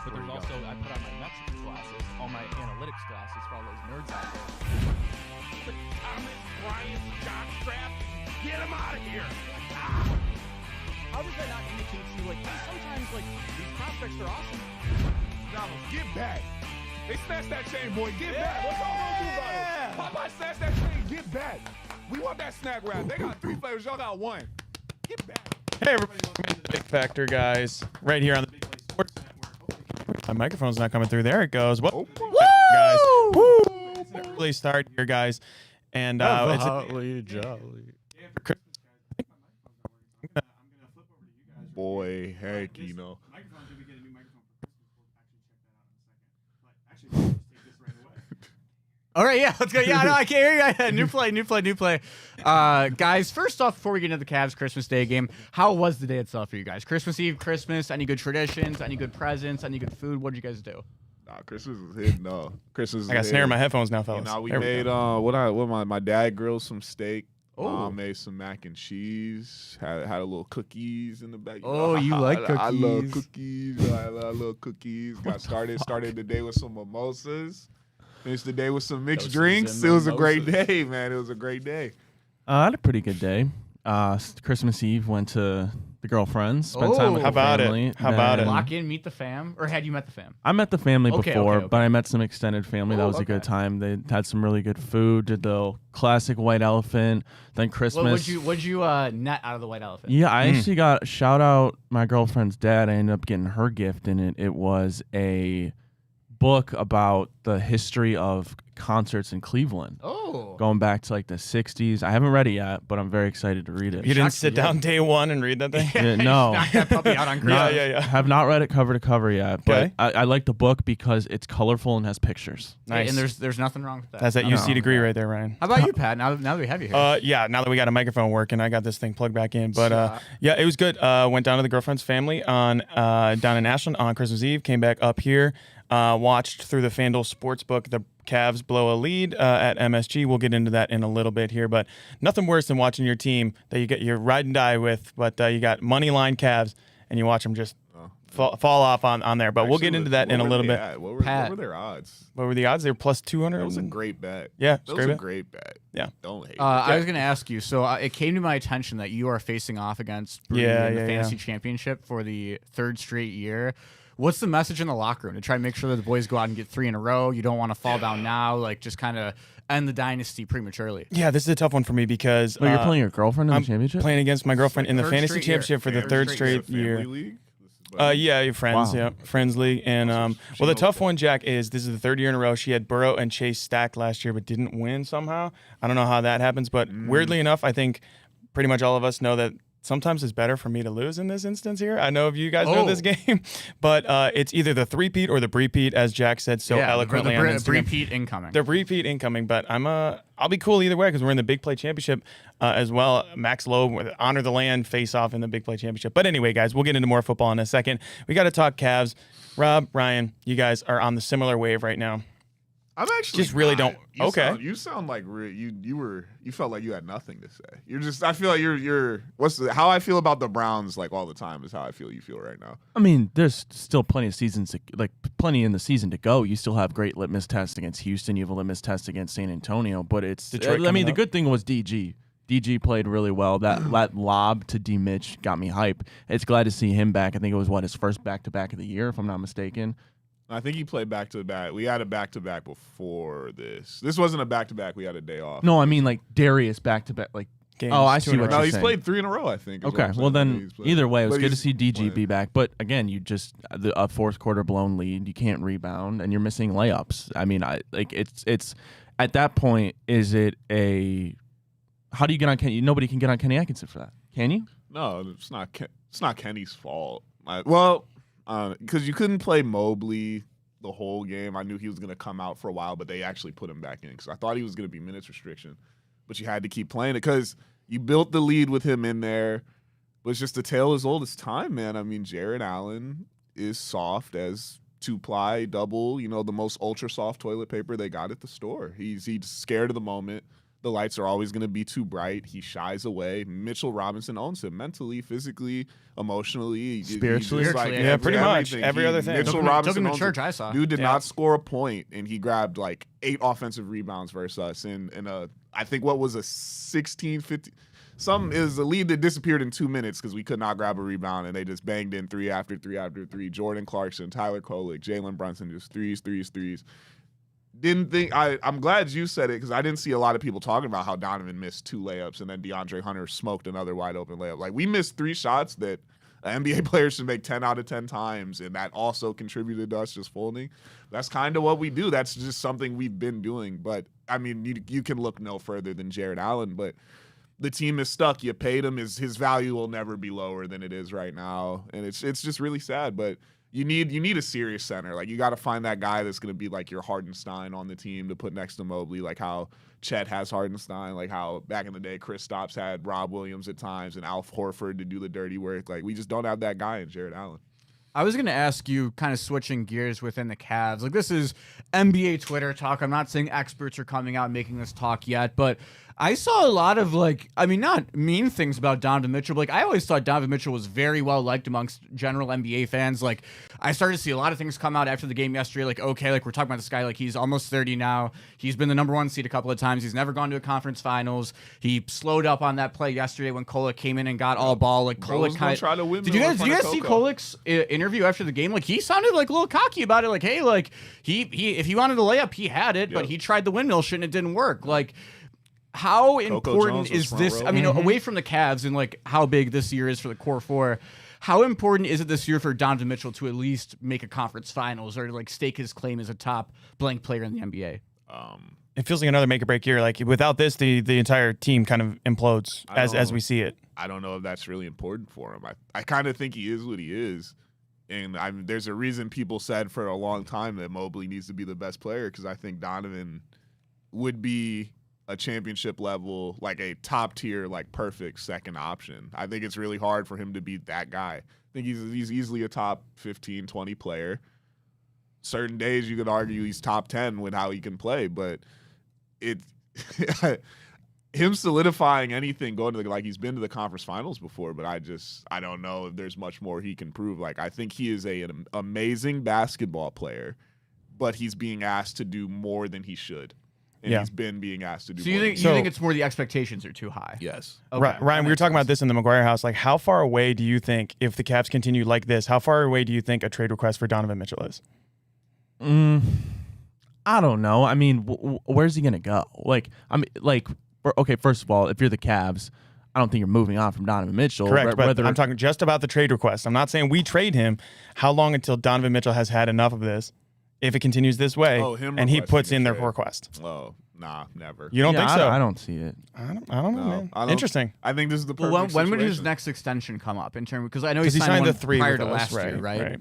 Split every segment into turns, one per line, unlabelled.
but there's also, I put on my metrics glasses, all my analytics glasses for all those nerds out there.
But Thomas Bryant's jockstrap, get him out of here!
How does that not indicate to you, like, hey, sometimes, like, these prospects are awesome?
Donald, get back! They snatched that chain, boy. Get back! What y'all gonna do about it? Popeye snatched that chain. Get back! We want that snack wrap. They got 3 flavors. Y'all got 1. Get back!
Hey everybody, welcome to the Big Factor, guys. Right here on the Big Play Sports Network. My microphone's not coming through. There it goes. What, guys? Woo! It's an early start here, guys, and it's
jolly.
for Christmas, guys. I'm gonna flip over to you guys.
Boy, heck, you know.
Microphones, if we get a new microphone for Christmas, we'll actually check that out in a second. But actually, we'll just take this right away.
All right, yeah, let's go. Yeah, no, I can't hear you. New play. Guys, first off, before we get into the Cavs Christmas Day game, how was the day itself for you guys? Christmas Eve, Christmas, any good traditions, any good presents, any good food? What did you guys do?
Nah, Christmas is hidden. No, Christmas is
I got snare in
hidden.
my headphones now,
You
fellas.
know, we
There
made
go.
my dad grilled some steak.
Oh.
Mom made some mac and cheese. Had a little cookies in the back.
Oh, you like
I love
cookies.
cookies. I love cookies. Got started the day with some mimosas. Finished the day with some mixed
Mimosas
drinks.
and
It was a great
mimosas.
day, man. It was a great day.
I had a pretty good day. Christmas Eve, went to the girlfriends, spent time with
Oh.
the
How about it?
family.
How about
then-
it?
Lock in, meet the fam, or had you met the fam?
I met the family
Okay,
before,
okay.
but I met some extended family. That
Oh,
was a good
okay.
time. They had some really good food. Did the classic white elephant. Then Christmas.
What'd you net out of the white elephant?
Yeah, I actually got shout out my girlfriend's dad. I ended up getting her gift in it. It was a book about the history of concerts in Cleveland,
Oh.
going back to like the 60s. I haven't read it yet, but I'm very excited to read it.
You didn't
Shocked
sit
you
down
did.
day one and read that thing?
Yeah, no.
Knock that puppy out on
Yeah,
Christmas.
yeah.
Have not read it cover to cover yet, but
Okay.
I like the book because it's colorful and has pictures.
Nice.
And there's nothing wrong with that.
That's that
Nothing
UC
wrong
degree
with that.
right there, Ryan.
How about you, Pat? Now that we have you here.
Yeah, now that we got a microphone working, I got this thing plugged back in. But yeah, it was good. Went down to the girlfriend's family on down in Ashland on Christmas Eve. Came back up here. Watched through the FanDuel Sportsbook the Cavs blow a lead at MSG. We'll get into that in a little bit here, but nothing worse than watching your team that you get your ride and die with, but you got money line Cavs and you watch them just fall off on there. But we'll get into that in a little bit.
What
Pat.
were their odds?
What were the odds? They were plus 200.
That was a great bet.
Yeah,
That was
great
a
bet.
great bet.
Yeah.
Don't hate it.
I was going to ask you. So it came to my attention that you are facing off against Bree in the fantasy championship for the 3rd straight year. What's the message in the locker room to try and make sure that the boys go out and get 3 in a row? You don't want to fall down now, like just kind of end the dynasty prematurely.
Yeah, this is a tough one for me because
Wait, you're playing your girlfriend in
I'm
the championship?
playing against my girlfriend in the
Third
fantasy
straight year.
championship for the
Yeah,
3rd
third
straight
Family
year.
league?
Yeah, your friends,
Wow.
yeah, friends league, and
Also, she
well, the
knows
tough
that.
one, Jack, is this is the 3rd year in a row. She had Burrow and Chase stacked last year, but didn't win somehow. I don't know how that happens, but weirdly enough, I think pretty much all of us know that sometimes it's better for me to lose in this instance here. I know if you guys know this game, but it's either the 3-peat or the brepeat, as Jack said so eloquently on Instagram.
Repeat incoming.
The repeat incoming, but I'll be cool either way because we're in the Big Play Championship as well. Max Lowe with Honor the Land face off in the Big Play Championship. But anyway, guys, we'll get into more football in a second. We got to talk Cavs. Rob, Ryan, you guys are on the similar wave right now.
I'm actually
Just really
not.
don't-
You sound like you felt like you had nothing to say. You're just. I feel like you're. How I feel about the Browns like all the time is how I feel you feel right now.
I mean, there's still plenty of plenty in the season to go. You still have great litmus tests against Houston. You have a litmus test against San Antonio, but it's
Detroit
I mean,
coming
the
up.
good thing was DG. DG played really well. That lob to D Mitch got me hype. It's glad to see him back. I think it was his first back-to-back of the year, if I'm not mistaken.
I think he played back to back. We had a back to back before this. This wasn't a back to back. We had a day off.
No, I mean like Darius back-to-back. Like,
Games,
oh, I
2
see
in a
what
row.
No,
you're
he's
saying.
played 3 in a row. I think. is what
Okay,
I'm
well
saying.
then,
He's played-
either way, it was
but
good to
he's
see DG
playing.
be back. But again, you just a 4th quarter blown lead. You can't rebound, and you're missing layups. I mean, it's at that point. Is it a? How do you get on Kenny? Nobody can get on Kenny Atkinson for that. Can you?
No, it's not. It's not Kenny's fault. Because you couldn't play Mobley the whole game. I knew he was going to come out for a while, but they actually put him back in because I thought he was going to be minutes restriction. But you had to keep playing it because you built the lead with him in there. But it's just the tale as old as time, man. I mean, Jared Allen is soft as 2-ply double, the most ultra soft toilet paper they got at the store. He's scared of the moment. The lights are always going to be too bright. He shies away. Mitchell Robinson owns him mentally, physically, emotionally,
Spiritually.
Yeah, pretty much. Every other thing.
Mitchell
Took
Robinson
him to
owns
church,
him.
I saw.
Dude did not score a point, and he grabbed like 8 offensive rebounds versus us in a, I think what was a 16, 15. Some is a lead that disappeared in 2 minutes because we could not grab a rebound, and they just banged in 3 after 3 after 3. Jordan Clarkson, Tyler Kolek, Jalen Brunson, just threes. Didn't think I'm glad you said it because I didn't see a lot of people talking about how Donovan missed 2 layups and then DeAndre Hunter smoked another wide open layup. Like, we missed 3 shots that an NBA player should make 10 out of 10 times, and that also contributed to us just folding. That's kind of what we do. That's just something we've been doing. But I mean, you can look no further than Jared Allen, but the team is stuck. You paid him. His value will never be lower than it is right now, and it's just really sad. But you need a serious center. Like, you got to find that guy that's going to be like your Hardenstein on the team to put next to Mobley, like how Chet has Hardenstein, like how back in the day Kristaps had Rob Williams at times and Al Horford to do the dirty work. Like, we just don't have that guy in Jared Allen.
I was going to ask you, kind of switching gears within the Cavs. Like, this is NBA Twitter talk. I'm not saying experts are coming out and making this talk yet, but I saw a lot of, like, I mean, not mean things about Donovan Mitchell, but, like, I always thought Donovan Mitchell was very well liked amongst general NBA fans. Like, I started to see a lot of things come out after the game yesterday. Like, okay, like, we're talking about this guy, like, he's almost 30 now. He's been the #1 seed a couple of times. He's never gone to a conference finals. He slowed up on that play yesterday when Kolek came in and got all ball. Like, Kolek kind of. Did you guys see Kolek's interview after the game? Like, he sounded like a little cocky about it. Like, hey, like, he if he wanted a layup, he had it, but he tried the windmill shit and it didn't work. Like, how important is this? I mean, away from the Cavs and like how big this year is for the core 4, how important is it this year for Donovan Mitchell to at least make a conference finals or to like stake his claim as a top blank player in the NBA?
It feels like another make or break year. Like, without this, the entire team kind of implodes as we see it.
I don't know if that's really important for him. I kind of think he is what he is. And there's a reason people said for a long time that Mobley needs to be the best player, because I think Donovan would be a championship level, like a top tier, like perfect second option. I think it's really hard for him to be that guy. I think he's easily a top 15, 20 player. Certain days you could argue he's top 10 with how he can play, but him solidifying anything going to like he's been to the conference finals before, but I don't know if there's much more he can prove. Like, I think he is an amazing basketball player, but he's being asked to do more than he should. And he's been being asked to do more.
You think it's more the expectations are too high?
Yes.
Okay. Ryan, we were talking about this in the McGuire house. Like, how far away do you think, if the Cavs continue like this, how far away do you think a trade request for Donovan Mitchell is?
I don't know. I mean, where's he gonna go? Like, I mean, like, okay, first of all, if you're the Cavs, I don't think you're moving on from Donovan Mitchell.
Correct, but I'm talking just about the trade request. I'm not saying we trade him. How long until Donovan Mitchell has had enough of this, if it continues this way, and he puts in their request?
Oh, nah, never.
You don't think so?
I don't see it.
I don't know, man. Interesting.
I think this is the perfect
when would his
situation.
next extension come up? In terms, because I know he
signed
one
the 3
prior
with
to
us,
last year, right?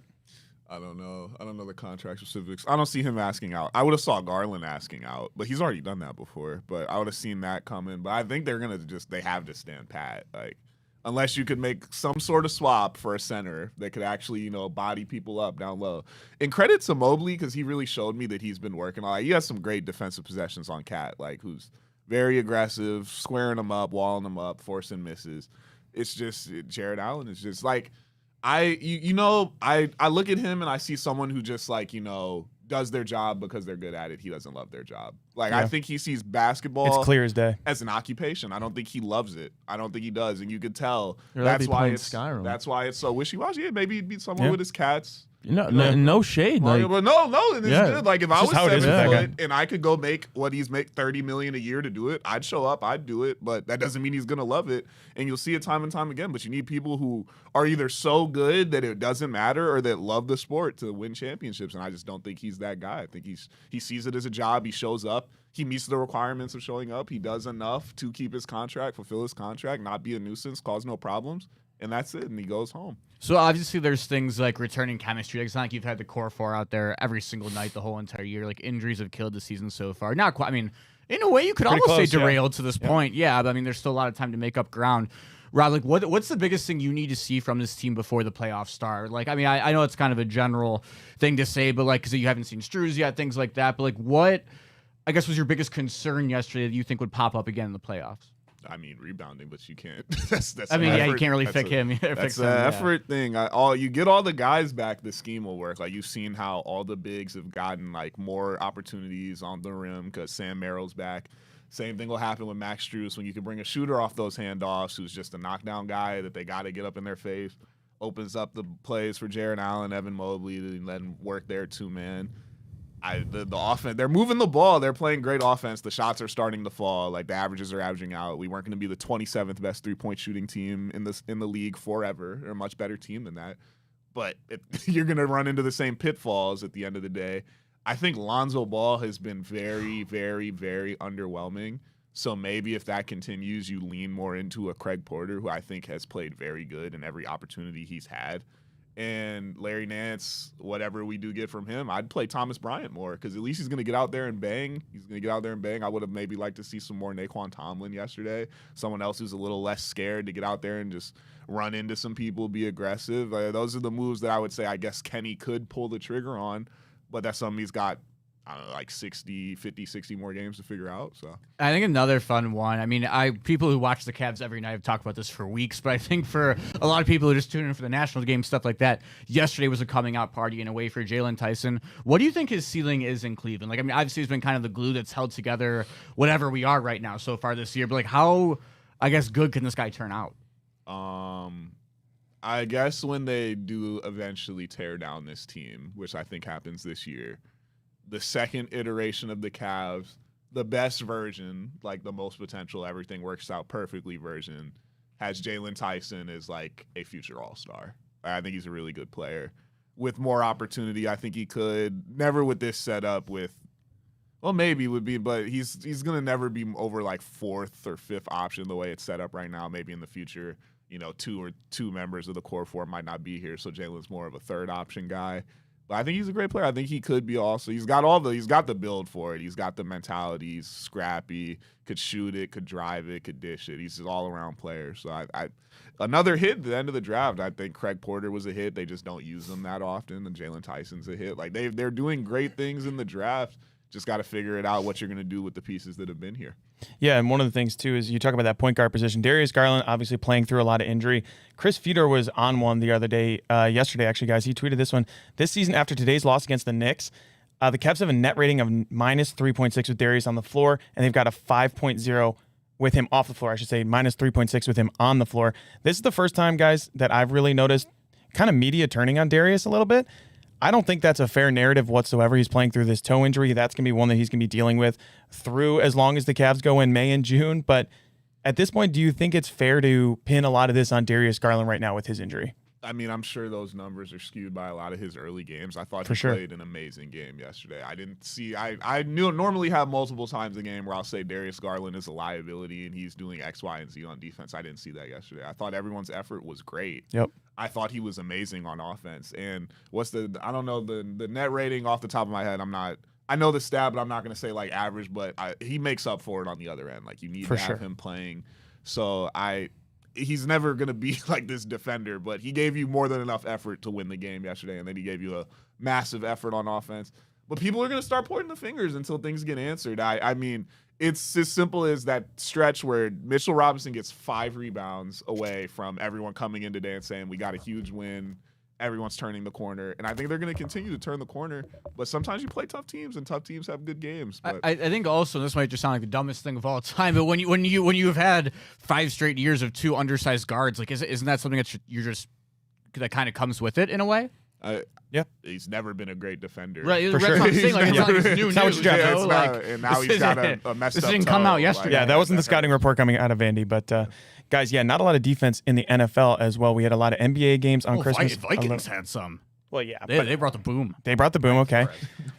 I don't know. I don't know the contract specifics. I don't see him asking out. I would have saw Garland asking out, but he's already done that before. But I would have seen that coming. But I think they're gonna they have to stand pat. Like, unless you could make some sort of swap for a center that could actually, body people up down low. And credit to Mobley, because he really showed me that he's been working on. He has some great defensive possessions on Cat, like who's very aggressive, squaring them up, walling them up, forcing misses. It's just Jared Allen is just like. I look at him and I see someone who just does their job because they're good at it. He doesn't love their job. I think he sees basketball
it's clear as day
as an occupation. I don't think he loves it. I don't think he does. And you could tell
that's why
it's so wishy-washy. Yeah, maybe he'd be someone with his cats.
No shade.
But no, it's good. Like, if I was 7 foot and I could go make what he's $30 million a year to do it, I'd show up, I'd do it. But that doesn't mean he's gonna love it. And you'll see it time and time again. But you need people who are either so good that it doesn't matter or that love the sport to win championships. And I just don't think he's that guy. I think he sees it as a job. He shows up. He meets the requirements of showing up. He does enough to keep his contract, fulfill his contract, not be a nuisance, cause no problems. And that's it, and he goes home.
So obviously there's things like returning chemistry. Like, it's not like you've had the core 4 out there every single night the whole entire year. Like, injuries have killed the season so far. Not quite. I mean, in a way you could almost say derailed to this point. Yeah, but I mean, there's still a lot of time to make up ground. Rob, like, what's the biggest thing you need to see from this team before the playoffs start? Like, I mean, I know it's kind of a general thing to say, but like, because you haven't seen Struz yet, things like that. But like, what I guess, was your biggest concern yesterday that you think would pop up again in the playoffs?
I mean, rebounding, but you can't. that's
I mean,
an
yeah, you
effort.
can't really
That's
fix him.
That's an effort thing. You get all the guys back, the scheme will work. Like, you've seen how all the bigs have gotten like more opportunities on the rim because Sam Merrill's back. Same thing will happen with Max Strus when you can bring a shooter off those handoffs who's just a knockdown guy that they got to get up in their face. Opens up the plays for Jaron Allen, Evan Mobley to let him work their 2-man. The offense, they're moving the ball. They're playing great offense. The shots are starting to fall. Like, the averages are averaging out. We weren't going to be the 27th best 3-point shooting team in the league forever. They're a much better team than that. But you're going to run into the same pitfalls at the end of the day. I think Lonzo Ball has been very, very, very underwhelming. So maybe if that continues, you lean more into a Craig Porter, who I think has played very good in every opportunity he's had. And Larry Nance, whatever we do get from him, I'd play Thomas Bryant more because at least he's going to get out there and bang. I would have maybe liked to see some more Naquan Tomlin yesterday. Someone else who's a little less scared to get out there and just run into some people, be aggressive. Those are the moves that I would say I guess Kenny could pull the trigger on, but that's something he's got, I don't know, like 50, 60 more games to figure out. So
I think another fun one. I mean, people who watch the Cavs every night have talked about this for weeks, but I think for a lot of people who just tune in for the national game, stuff like that, yesterday was a coming out party in a way for Jalen Tyson. What do you think his ceiling is in Cleveland? Like, I mean, obviously he's been kind of the glue that's held together whatever we are right now so far this year, but like, how, I guess, good can this guy turn out?
I guess when they do eventually tear down this team, which I think happens this year, the second iteration of the Cavs, the best version, like the most potential, everything works out perfectly version, has Jalen Tyson as like a future all-star. I think he's a really good player. With more opportunity, I think he could. Never with this setup with, well, maybe would be, but he's going to never be over like 4th or 5th option the way it's set up right now. Maybe in the future, two members of the core 4 might not be here, so Jalen's more of a 3rd option guy. But I think he's a great player. I think he could be also. He's got the build for it. He's got the mentality. He's scrappy. Could shoot it. Could drive it. Could dish it. He's an all-around player. So another hit at the end of the draft. I think Craig Porter was a hit. They just don't use him that often. And Jalen Tyson's a hit. Like they're doing great things in the draft. Just got to figure it out what you're going to do with the pieces that have been here.
Yeah, and one of the things, too, is you talk about that point guard position. Darius Garland obviously playing through a lot of injury. Chris Fedor was on one the other day, yesterday, actually, guys. He tweeted this one. This season, after today's loss against the Knicks, the Cavs have a net rating of minus 3.6 with Darius on the floor, and they've got a 5.0 with him off the floor. I should say minus 3.6 with him on the floor. This is the first time, guys, that I've really noticed kind of media turning on Darius a little bit. I don't think that's a fair narrative whatsoever. He's playing through this toe injury. That's going to be one that he's going to be dealing with through as long as the Cavs go in May and June. But at this point, do you think it's fair to pin a lot of this on Darius Garland right now with his injury?
I mean, I'm sure those numbers are skewed by a lot of his early games. I thought he played an amazing game yesterday. I normally have multiple times a game where I'll say Darius Garland is a liability and he's doing X, Y, and Z on defense. I didn't see that yesterday. I thought everyone's effort was great.
Yep.
I thought he was amazing on offense. And I don't know the net rating off the top of my head. I know the stat, but I'm not going to say like average, but he makes up for it on the other end. Like you need to have him playing. So he's never going to be like this defender, but he gave you more than enough effort to win the game yesterday, and then he gave you a massive effort on offense. But people are going to start pointing the fingers until things get answered. I mean, it's as simple as that stretch where Mitchell Robinson gets 5 rebounds away from everyone coming in today and saying, we got a huge win. Everyone's turning the corner. And I think they're going to continue to turn the corner. But sometimes you play tough teams, and tough teams have good games. But
I think also, this might just sound like the dumbest thing of all time, but when you've had 5 straight years of 2 undersized guards, like isn't that something that kind of comes with it in a way?
Yeah,
he's never been a great defender.
Right,
for sure.
It's not like it's new news,
and now he's got a messed up
This didn't
toe.
come out yesterday.
Yeah, that wasn't the scouting report coming out of Vandy, but guys, not a lot of defense in the NFL as well. We had a lot of NBA games on Christmas.
Vikings had some.
Well, yeah,
they brought the boom.
They brought the boom, okay.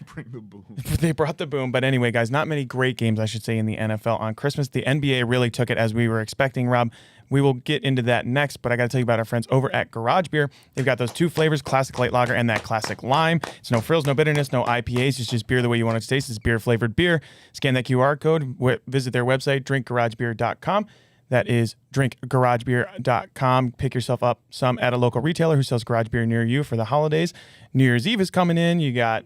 Bring the boom.
They brought the boom. But anyway, guys, not many great games, I should say, in the NFL on Christmas. The NBA really took it as we were expecting, Rob. We will get into that next, but I got to tell you about our friends over at Garage Beer. They've got those 2 flavors, classic light lager and that classic lime. It's no frills, no bitterness, no IPAs. It's just beer the way you want it to taste. It's beer-flavored beer. Scan that QR code. Visit their website, drinkgaragebeer.com. That is drinkgaragebeer.com. Pick yourself up some at a local retailer who sells garage beer near you for the holidays. New Year's Eve is coming in. You got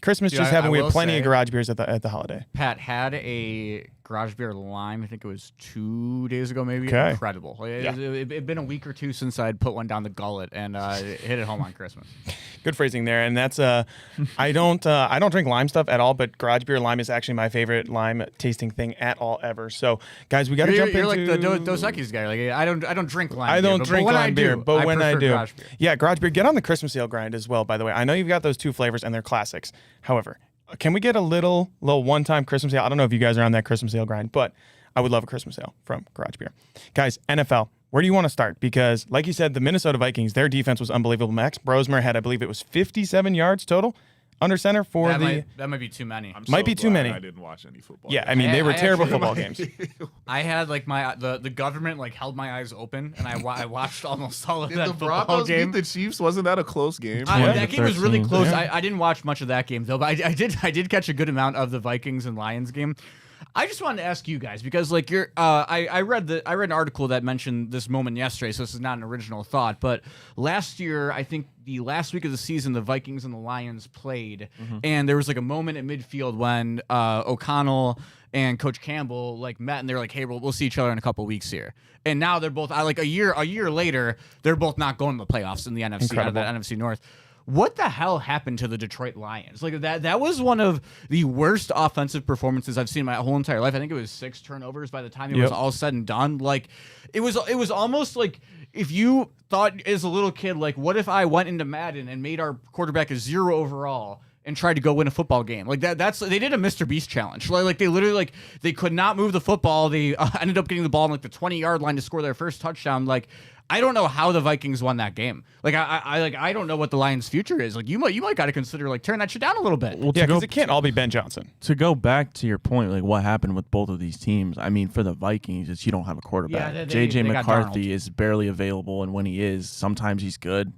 Christmas
Dude,
just happened. We
will
had plenty
say,
of garage beers at the holiday.
Pat had a garage beer lime. I think it was 2 days ago, maybe.
Okay.
Incredible.
Yeah.
It'd been a week or two since I'd put one down the gullet and hit it home on Christmas.
Good phrasing there, and that's I don't drink lime stuff at all, but garage beer lime is actually my favorite lime tasting thing at all ever. So, guys, we got to jump
You're
into.
like the Dos Equis guy. Like I don't drink lime.
I don't
beer,
drink
but when
lime
I
beer,
do,
but when I
prefer
do,
garage beer.
yeah, garage beer. Get on the Christmas sale grind as well. By the way, I know you've got those 2 flavors and they're classics. However, can we get a little one-time Christmas sale? I don't know if you guys are on that Christmas sale grind, but I would love a Christmas sale from garage beer. Guys, NFL. Where do you want to start? Because, like you said, the Minnesota Vikings, their defense was unbelievable. Max Brosmer had, I believe it was 57 yards total under center for
that might be too many.
I'm
be too many.
I didn't watch any football.
Yeah,
games.
I mean, they were
I
terrible
actually-
football games.
I had like the government like held my eyes open and I watched almost all of
Did
that
the
football
Broncos
game.
beat the Chiefs? Wasn't that a close game?
That game was really
13,
close.
yeah.
I didn't watch much of that game though, but I did catch a good amount of the Vikings and Lions game. I just wanted to ask you guys because like I read an article that mentioned this moment yesterday, so this is not an original thought. But last year, I think the last week of the season, the Vikings and the Lions played, and there was like a moment at midfield when O'Connell and Coach Campbell like met and they're like, "Hey, we'll see each other in a couple weeks here." And now they're both like a year later, they're both not going to the playoffs in the NFC out of the NFC North. What the hell happened to the Detroit Lions? Like that was one of the worst offensive performances I've seen in my whole entire life. I think it was 6 turnovers by the time it was all said and done. Like it was almost like if you thought as a little kid, like what if I went into Madden and made our quarterback a 0 overall and tried to go win a football game. Like that's they did a Mr. Beast challenge. Like they literally like they could not move the football. They ended up getting the ball on like the 20-yard line to score their first touchdown. Like I don't know how the Vikings won that game. Like I don't know what the Lions' future is. Like you might got to consider like turn that shit down a little bit.
Well,
Yeah, because it can't all be Ben Johnson.
To go back to your point, like what happened with both of these teams, I mean, for the Vikings, it's you don't have a quarterback.
Yeah,
J.J.
they got
McCarthy
Darnold.
is barely available, and when he is, sometimes he's good,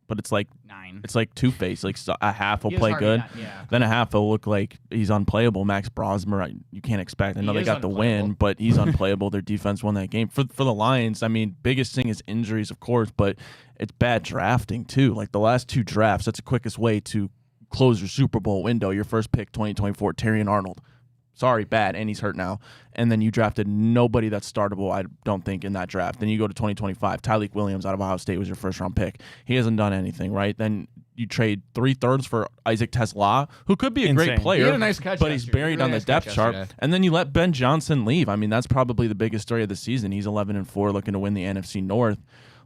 but it's like
9.
it's like two-faced. Like a half will
He is
play
hardly
good,
not- yeah.
then a half will look like he's unplayable. Max Brosmer, you can't expect. I know
He
they
is
got the
unplayable.
win, but he's unplayable. Their defense won that game. For the Lions, I mean, biggest thing is injuries, of course, but it's bad drafting too. Like the last 2 drafts, that's the quickest way to close your Super Bowl window. Your first pick, 2024, Terrion Arnold. Sorry, bad, and he's hurt now. And then you drafted nobody that's startable, I don't think, in that draft. Then you go to 2025. Tyleek Williams out of Ohio State was your first-round pick. He hasn't done anything, right? Then you trade 3/3 for Isaac Tesla, who could be a great
Insane.
player,
He had a nice catch
but he's
yesterday.
buried
Really
on the
nice catch
depth chart.
yesterday.
And then you let Ben Johnson leave. I mean, that's probably the biggest story of the season. He's 11-4, looking to win the NFC North.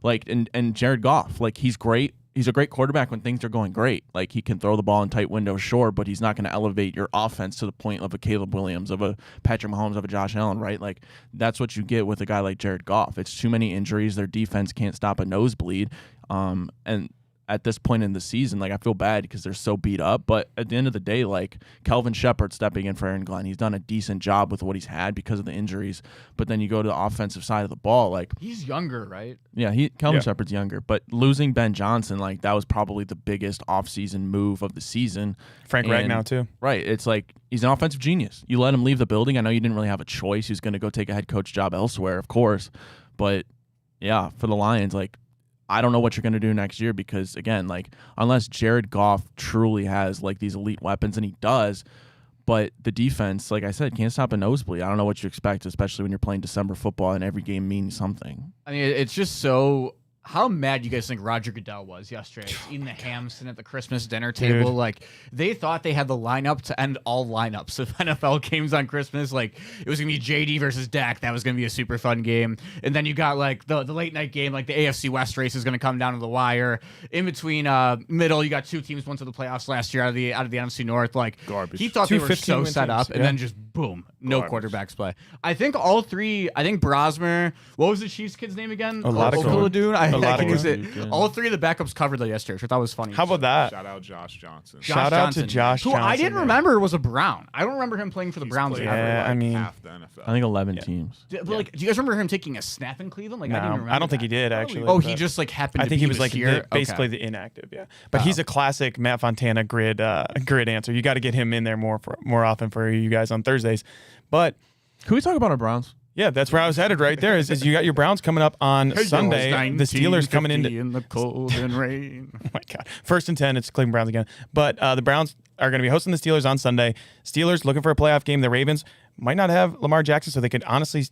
Like, and Jared Goff, like he's great. He's a great quarterback when things are going great. Like he can throw the ball in tight windows, sure, but he's not going to elevate your offense to the point of a Caleb Williams, of a Patrick Mahomes, of a Josh Allen, right? Like that's what you get with a guy like Jared Goff. It's too many injuries. Their defense can't stop a nosebleed. And at this point in the season, like I feel bad because they're so beat up. But at the end of the day, like Kelvin Shepard stepping in for Aaron Glenn, he's done a decent job with what he's had because of the injuries. But then you go to the offensive side of the ball, like
He's younger, right?
yeah, Kelvin Shepard's younger, but losing Ben Johnson, like that was probably the biggest offseason move of the season.
Frank
And-
Ragnow too.
Right. It's like he's an offensive genius. You let him leave the building. I know you didn't really have a choice. He's going to go take a head coach job elsewhere, of course. But yeah, for the Lions, like I don't know what you're going to do next year because again, like unless Jared Goff truly has like these elite weapons, and he does, but the defense, like I said, can't stop a nosebleed. I don't know what you expect, especially when you're playing December football and every game means something.
I mean, it's just so. How mad you guys think Roger Goodell was yesterday, eating the ham sitting at the Christmas dinner table?
Dude.
Like they thought they had the lineup to end all lineups of NFL games on Christmas. Like it was gonna be JD versus Dak. That was gonna be a super fun game. And then you got like the late night game, like the AFC West race is gonna come down to the wire. In between middle, you got 2 teams went to the playoffs last year out of the NFC North. Like
Garbage.
he thought
Two
they were
15
so
win
set
teams,
up, and
yeah.
then just boom, no
Garbage.
quarterbacks play. I think all 3. I think Brosmer. What was the Chiefs kid's name again?
Oladipo.
Okuladoon? I
Oladipo.
can use it.
Yeah.
All 3 of the backups covered that yesterday, which I thought was funny.
How about that?
Shout out Josh Johnson.
Shout out to Josh
who I
Johnson,
didn't
man.
remember was a Brown. I don't remember him playing for the
He's
Browns.
played
ever.
Yeah,
for,
I mean-
half the NFL.
I think 11 teams.
But like, do you guys remember him taking a snap in Cleveland? Like, I didn't
No,
remember
I don't think
that.
he did actually.
Oh, he
but
just like happened.
I
to
think
be
he was like
here.
basically
Okay.
the inactive, yeah. But he's a classic Matt Fontana grid answer. You got to get him in there more often for you guys on Thursdays. But
Can we talk about our Browns?
yeah, that's where I was headed right there. Is you got your Browns coming up on Sunday. The Steelers coming into
in the cold and rain.
oh my God, 1st and 10. It's Cleveland Browns again. But the Browns are going to be hosting the Steelers on Sunday. Steelers looking for a playoff game. The Ravens might not have Lamar Jackson, so they could honestly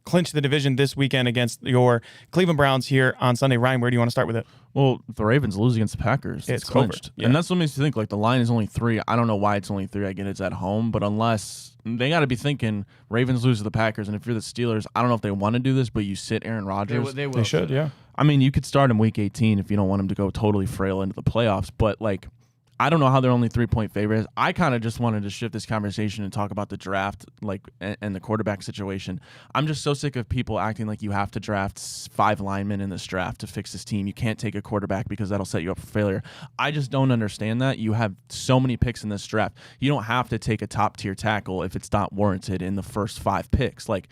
clinch the division this weekend against your Cleveland Browns here on Sunday. Ryan, where do you want to start with it?
Well, the Ravens lose against the Packers.
It's
clinched.
over. Yeah.
And that's what makes you think, like, the line is only 3. I don't know why it's only 3. I get it's at home, but unless they got to be thinking Ravens lose to the Packers, and if you're the Steelers, I don't know if they want to do this, but you sit Aaron Rodgers.
They should, yeah.
I mean, you could start him week 18 if you don't want him to go totally frail into the playoffs, but, like, I don't know how they're only 3-point favorites. I kind of just wanted to shift this conversation and talk about the draft, like, and the quarterback situation. I'm just so sick of people acting like you have to draft 5 linemen in this draft to fix this team. You can't take a quarterback because that'll set you up for failure. I just don't understand that. You have so many picks in this draft. You don't have to take a top-tier tackle if it's not warranted in the first 5 picks. Like,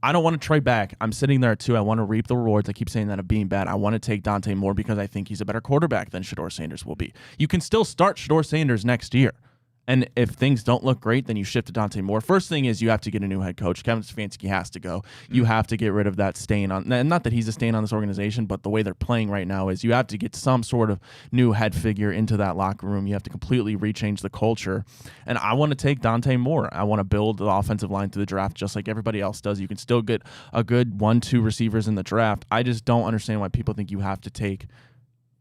I don't want to trade back. I'm sitting there at 2. I want to reap the rewards. I keep saying that of being bad. I want to take Dante Moore because I think he's a better quarterback than Shedeur Sanders will be. You can still start Shedeur Sanders next year. And if things don't look great, then you shift to Dante Moore. First thing is you have to get a new head coach. Kevin Stefanski has to go. You have to get rid of that stain on, and not that he's a stain on this organization, but the way they're playing right now is you have to get some sort of new head figure into that locker room. You have to completely rechange the culture. And I want to take Dante Moore. I want to build the offensive line through the draft just like everybody else does. You can still get a good 1-2 receivers in the draft. I just don't understand why people think you have to take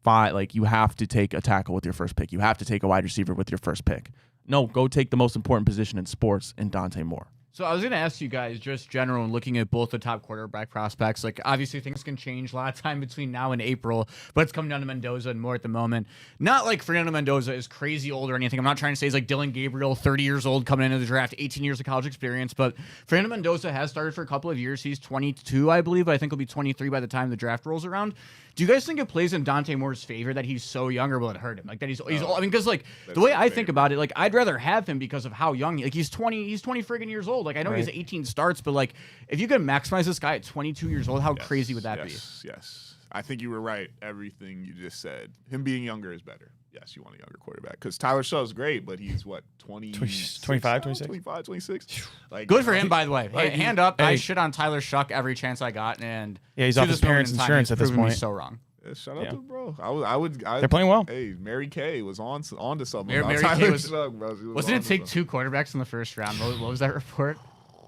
5, like you have to take a tackle with your first pick. You have to take a wide receiver with your first pick. No, go take the most important position in sports in Dante Moore.
So I was going to ask you guys, just general, and looking at both the top quarterback prospects, like obviously things can change a lot of time between now and April, but it's coming down to Mendoza and Moore at the moment. Not like Fernando Mendoza is crazy old or anything. I'm not trying to say he's like Dylan Gabriel, 30 years old, coming into the draft, 18 years of college experience, but Fernando Mendoza has started for a couple of years. He's 22, I believe. I think he'll be 23 by the time the draft rolls around. Do you guys think it plays in Dante Moore's favor that he's so young, or will it hurt him? Like that he's old? I mean, because like the way I think about it, like I'd rather have him because of how young. Like he's 20 friggin' years old. Like I know he has 18 starts, but like if you could maximize this guy at 22 years old, how crazy would that be?
Yes. I think you were right. Everything you just said. Him being younger is better. Yes, you want a younger quarterback because Tyler Shaw's great, but he's what
25, 26?
25, 26. Like
good for him, by the way.
Like,
hey, hand up!
hey.
I shit on Tyler Shuck every chance I got, and
Yeah, he's
to
off his
this moment
parents'
in time,
insurance
he's
at this
proven me
point.
so wrong.
Shout out to bro. I
They're playing well.
Hey, Mary Kay was on to something.
Mary
about
Kay
Tyler
was-
Shuck, bro.
Wasn't it take 2 quarterbacks in the first round? What was that report?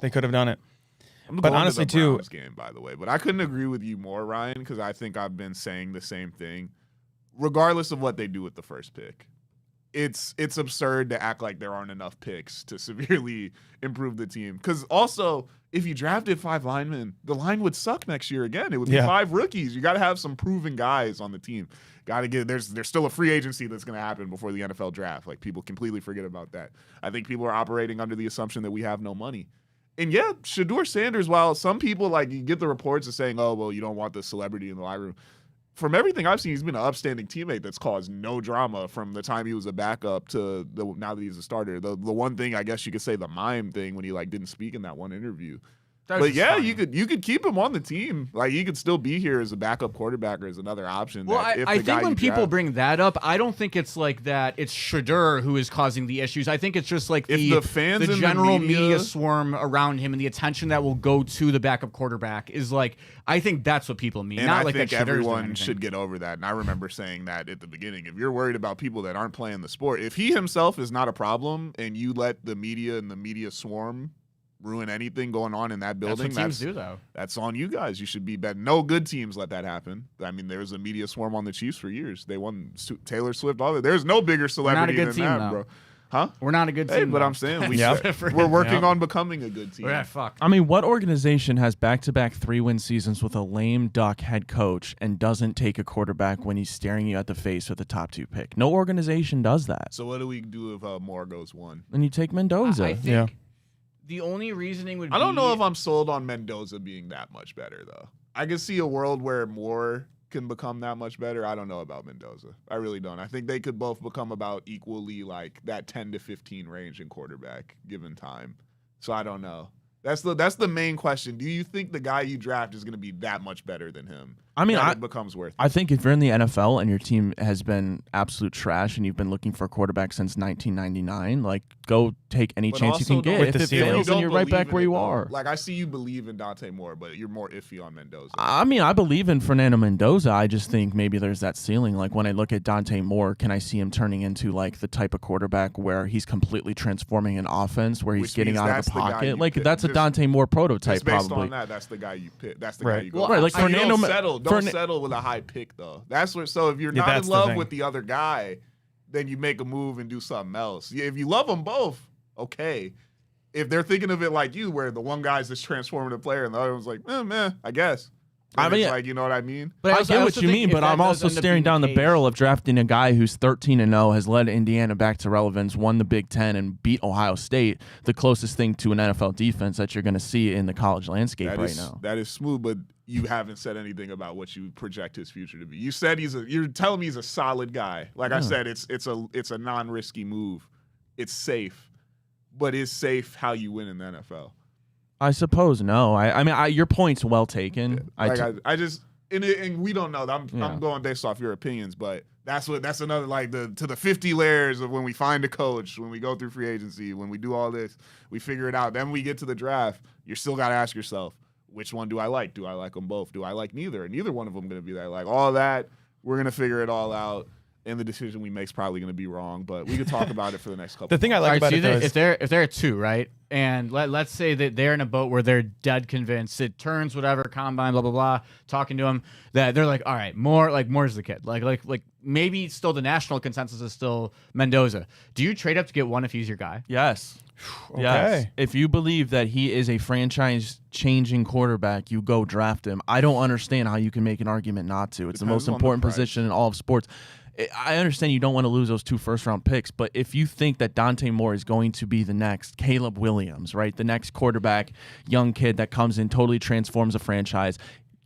They could have done it.
I'm
But
going to
honestly,
the
too-
Browns game, by the way. But I couldn't agree with you more, Ryan, because I think I've been saying the same thing. Regardless of what they do with the first pick, it's absurd to act like there aren't enough picks to severely improve the team. Because also, if you drafted 5 linemen, the line would suck next year again. It would be 5 rookies. You got to have some proven guys on the team. Got to get there's still a free agency that's going to happen before the NFL draft. Like people completely forget about that. I think people are operating under the assumption that we have no money. And yeah, Shedeur Sanders, while some people like you get the reports of saying, oh, well, you don't want the celebrity in the locker room. From everything I've seen, he's been an upstanding teammate that's caused no drama from the time he was a backup to now that he's a starter. The one thing I guess you could say the mime thing when he like didn't speak in that one interview. But yeah, you could keep him on the team. Like he could still be here as a backup quarterback or as another option.
Well, I think when people bring that up, I don't think it's like that. It's Shedeur who is causing the issues. I think it's just like
the fans,
the
and
general
the media
swarm around him and the attention that will go to the backup quarterback is like. I think that's what people mean.
And
not
I
like
think
that Shedur's doing
everyone
anything.
should get over that. And I remember saying that at the beginning. If you're worried about people that aren't playing the sport, if he himself is not a problem, and you let the media and the media swarm ruin anything going on in that building,
That's what teams do, though.
That's on you guys. You should be betting. No good teams let that happen. I mean, there was a media swarm on the Chiefs for years. They won Taylor Swift. All that. There's no bigger celebrity
good
than
team,
that,
though.
bro. Huh?
We're not a good
Hey,
team.
but
though.
I'm saying
Yeah.
we're working on becoming a good team.
Yeah, fuck.
I mean, what organization has back-to-back 3-win seasons with a lame duck head coach and doesn't take a quarterback when he's staring you at the face with a top 2 pick? No organization does that.
So what do we do if Moore goes 1?
Then you take Mendoza.
I think
Yeah.
the only reasoning would be...
I don't know if I'm sold on Mendoza being that much better, though. I can see a world where Moore can become that much better. I don't know about Mendoza. I really don't. I think they could both become about equally like that 10 to 15 range in quarterback given time. So I don't know. That's the main question. Do you think the guy you draft is going to be that much better than him?
I mean,
it becomes worth it.
I think if you're in the NFL and your team has been absolute trash and you've been looking for a quarterback since 1999, like go take any chance you can get. If it fails, then you're right back where you are.
Like I see you believe in Dante Moore, but you're more iffy on Mendoza.
I mean, I believe in Fernando Mendoza. I just think maybe there's that ceiling. Like when I look at Dante Moore, can I see him turning into like the type of quarterback where he's completely transforming an offense, where he's getting out of the pocket? Like that's a Dante Moore prototype,
based
probably.
on that, that's the guy you pick. That's the guy you go.
Right, like Fernando.
Don't settle with a high pick though. That's what. So if you're not in love with the other guy, then you make a move and do something else. If you love them both, okay. If they're thinking of it like you, where the one guy's this transformative player and the other one's like, man, I guess. I mean, like, you know what I mean?
But I get what you mean, but I'm also staring down the barrel of drafting a guy who's 13-0, has led Indiana back to relevance, won the Big Ten, and beat Ohio State, the closest thing to an NFL defense that you're going to see in the college landscape right now.
That is smooth, but you haven't said anything about what you project his future to be. You said you're telling me he's a solid guy. Like I said, it's a non-risky move. It's safe, but is safe how you win in the NFL?
I suppose no. I mean, your point's well taken.
I just and we don't know. I'm going based off your opinions, but that's another like to the 50 layers of when we find a coach, when we go through free agency, when we do all this, we figure it out. Then we get to the draft. You still got to ask yourself, which one do I like? Do I like them both? Do I like neither? And neither one of them going to be that. Like all that, we're going to figure it all out. And the decision we make is probably going to be wrong, but we could talk about it for the next couple.
The thing I like about it is
if they're at 2, right, and let's say that they're in a boat where they're dead convinced it turns whatever combine blah blah blah, talking to them that they're like, all right, Moore's the kid, like maybe still the national consensus is still Mendoza. Do you trade up to get one if he's your guy?
Yes.
Okay.
Yes. If you believe that he is a franchise-changing quarterback, you go draft him. I don't understand how you can make an argument not to. It's the most important position in all of sports. I understand you don't want to lose those 2 first-round picks, but if you think that Dante Moore is going to be the next Caleb Williams, right, the next quarterback, young kid that comes in, totally transforms a franchise,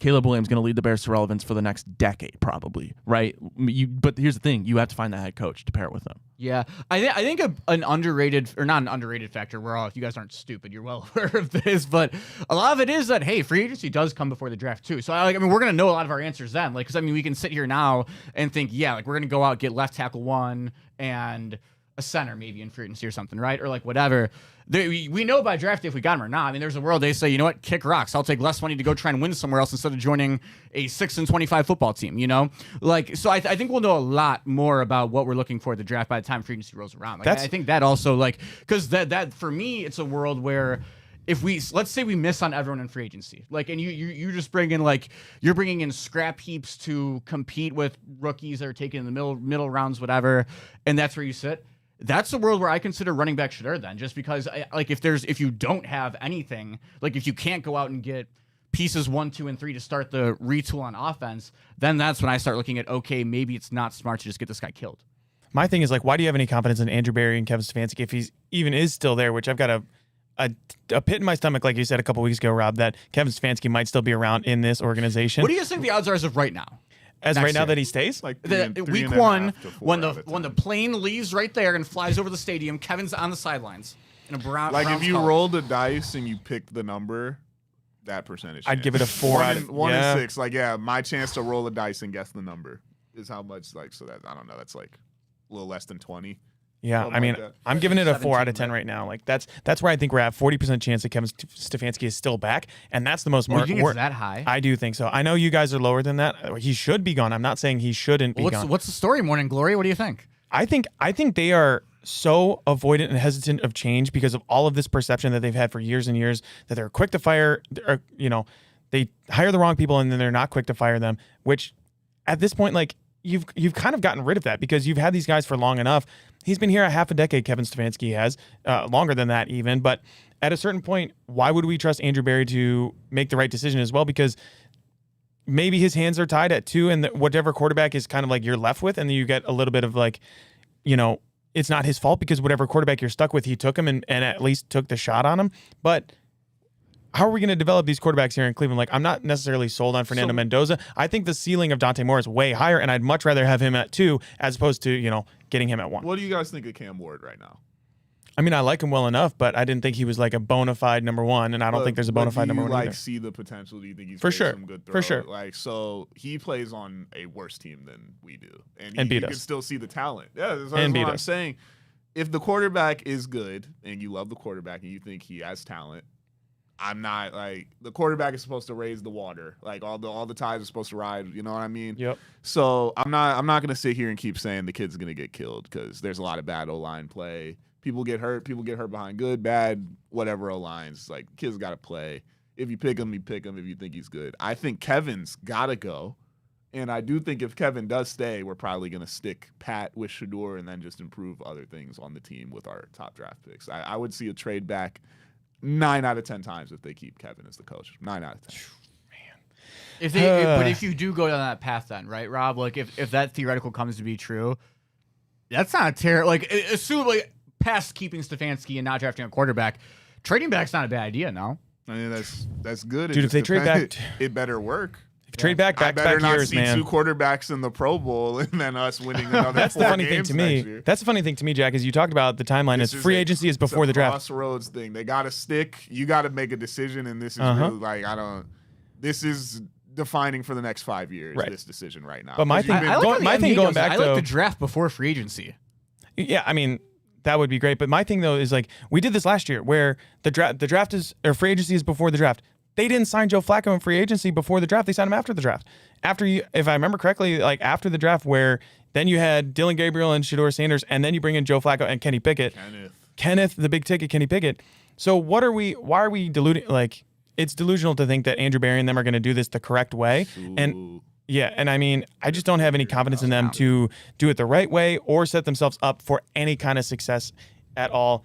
Caleb Williams is going to lead the Bears to relevance for the next decade, probably, right? But here's the thing. You have to find that head coach to pair with him.
Yeah. I think an underrated, or not an underrated factor, you guys aren't stupid, you're well aware of this, but a lot of it is that, hey, free agency does come before the draft too. So, I mean, we're going to know a lot of our answers then. Like, because, I mean, we can sit here now and think, yeah, like, we're going to go out, get left tackle 1 and a center maybe in free agency or something, right? Or, like, whatever. We know by draft day if we got him or not. I mean, there's a world they say, you know what, kick rocks. I'll take less money to go try and win somewhere else instead of joining a 6-25 football team, you know? Like, so I think we'll know a lot more about what we're looking for at the draft by the time free agency rolls around. Like, I think that also, like, because that for me, it's a world where if let's say we miss on everyone in free agency, like, and you just bring in, like, you're bringing in scrap heaps to compete with rookies that are taken in the middle rounds, whatever, and that's where you sit. That's a world where I consider running back Shedeur then, just because, like, if you don't have anything, like, if you can't go out and get pieces 1, 2, and 3 to start the retool on offense, then that's when I start looking at, okay, maybe it's not smart to just get this guy killed.
My thing is, like, why do you have any confidence in Andrew Berry and Kevin Stefanski if he's even is still there, which I've got a pit in my stomach, like you said a couple weeks ago, Rob, that Kevin Stefanski might still be around in this organization.
What do you guys think the odds are as of right now?
As right now that he stays?
Like
week 1, when the plane leaves right there and flies over the stadium, Kevin's on the sidelines in a brown.
Like, if you
color.
roll the dice and you pick the number, that percentage.
I'd give it a 4 out of
1 in 6. Like, yeah, my chance to roll the dice and guess the number is how much. Like, so that I don't know. That's like a little less than 20.
Yeah, I mean, I'm giving it a 4 out of 10 right now. Like, that's where I think we're at. 40% chance that Kevin Stefanski is still back, and that's the most.
You think it's that high?
I do think so. I know you guys are lower than that. He should be gone. I'm not saying he shouldn't be gone.
What's the story, Morning Glory? What do you think?
I think they are so avoidant and hesitant of change because of all of this perception that they've had for years and years that they're quick to fire. Or, you know, they hire the wrong people and then they're not quick to fire them. Which, at this point, like, you've kind of gotten rid of that because you've had these guys for long enough. He's been here a half a decade, Kevin Stefanski has, longer than that even. But at a certain point, why would we trust Andrew Berry to make the right decision as well? Because maybe his hands are tied at 2 and whatever quarterback is kind of like you're left with, and then you get a little bit of like, you know, it's not his fault because whatever quarterback you're stuck with, he took him and at least took the shot on him. But how are we going to develop these quarterbacks here in Cleveland? Like, I'm not necessarily sold on Fernando Mendoza. I think the ceiling of Dante Moore is way higher, and I'd much rather have him at 2 as opposed to, you know, getting him at 1.
What do you guys think of Cam Ward right now?
I mean, I like him well enough, but I didn't think he was like a bona fide number one, and I don't think there's a bona fide number one
like
either.
See the potential? Do you think he's
For
made
sure.
some good throws?
For sure.
Like, so he plays on a worse team than we do, and
beat
you
us.
can still see the talent. Yeah, that's
And
what
beat
I'm
us.
saying. If the quarterback is good and you love the quarterback and you think he has talent, I'm not like the quarterback is supposed to raise the water. Like all the tides are supposed to ride. You know what I mean?
Yep.
So I'm not gonna sit here and keep saying the kid's gonna get killed because there's a lot of bad O-line play. People get hurt. People get hurt behind good, bad, whatever O-lines. Like kids got to play. If you pick him, you pick him. If you think he's good, I think Kevin's got to go. And I do think if Kevin does stay, we're probably going to stick pat with Shedeur and then just improve other things on the team with our top draft picks. I would see a trade back 9 out of 10 times if they keep Kevin as the coach. 9 out of 10.
But if you do go down that path, then right, Rob, like if that theoretical comes to be true, that's not a terrible. Like assume like past keeping Stefanski and not drafting a quarterback, trading back's not a bad idea. No,
I mean that's good.
Dude, if they trade back,
it better work.
Trade back
I better not
years,
see
man.
2 quarterbacks in the Pro Bowl and then us winning another.
That's
4
the funny thing
games
to
next
me.
year.
That's the funny thing to me, Jack, is you talked about the timeline
This
is free agency is before the draft.
Crossroads thing. They got to stick. You got to make a decision, and this is really like This is defining for the next 5 years.
Right.
This decision right now.
But my
'Cause
thing-
you've been-
I like how the
my thing
NBA
going
does it.
back
I like
though-
the draft before free agency.
Yeah, I mean, that would be great. But my thing though is like we did this last year where the draft is or free agency is before the draft. They didn't sign Joe Flacco in free agency before the draft. They signed him after the draft. If I remember correctly, like after the draft, where then you had Dylan Gabriel and Shedeur Sanders, and then you bring in Joe Flacco and Kenny Pickett. Kenneth, the big ticket, Kenny Pickett. So why are we deluding? Like it's delusional to think that Andrew Barry and them are going to do this the correct way. And yeah, and I mean, I just don't have any confidence in them to do it the right way or set themselves up for any kind of success at all.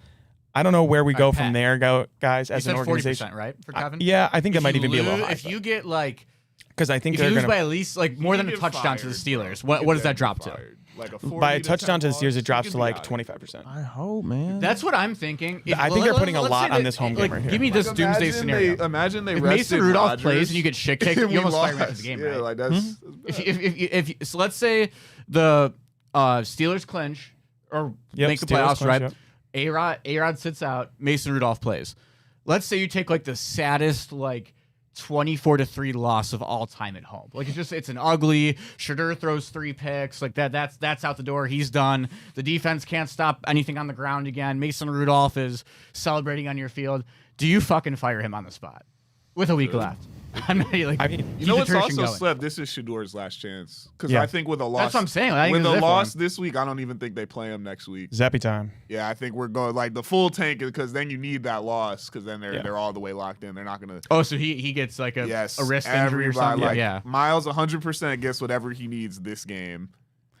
I don't know where we go from there, guys, as
You
an
said
organization.
40%, right, for Kevin?
Yeah, I think that might even be a little high.
If you get like,
because I think
if
they're
you lose
going
by
to
at least like more than a touchdown to the Steelers, what does that drop to?
Like a
by a touchdown to the Steelers, it drops to like
out.
25%.
I hope, man.
That's what I'm thinking.
I think they're putting a
let's
lot
say
on
that-
this home
like,
game right here.
Give me this doomsday scenario.
Imagine they
If
rested
Mason Rudolph
Rodgers
plays and you get shit kicked,
and
you
we
almost fire him
lost.
after the game,
Yeah,
right?
like that's
If so, let's say the Steelers clinch or make the
Steelers
playoffs,
clinch,
right?
yep.
A-Rod sits out. Mason Rudolph plays. Let's say you take like the saddest like 24-3 loss of all time at home. Like it's an ugly. Shedeur throws 3 picks. Like that's out the door. He's done. The defense can't stop anything on the ground again. Mason Rudolph is celebrating on your field. Do you fucking fire him on the spot with a week left? I'm not like.
I mean,
You know what's
keep the tradition
also
going.
slept? This is Shador's last chance because
Yeah.
I think with a loss,
That's what I'm saying. I think
with
this is
a
it for
loss
him.
this week, I don't even think they play him next week.
Zappy time.
Yeah, I think we're going like the full tank because then you need that loss because then
Yeah.
they're all the way locked in. They're not gonna.
Oh, so he gets like a wrist injury or something.
Like,
yeah.
Miles 100% gets whatever he needs this game,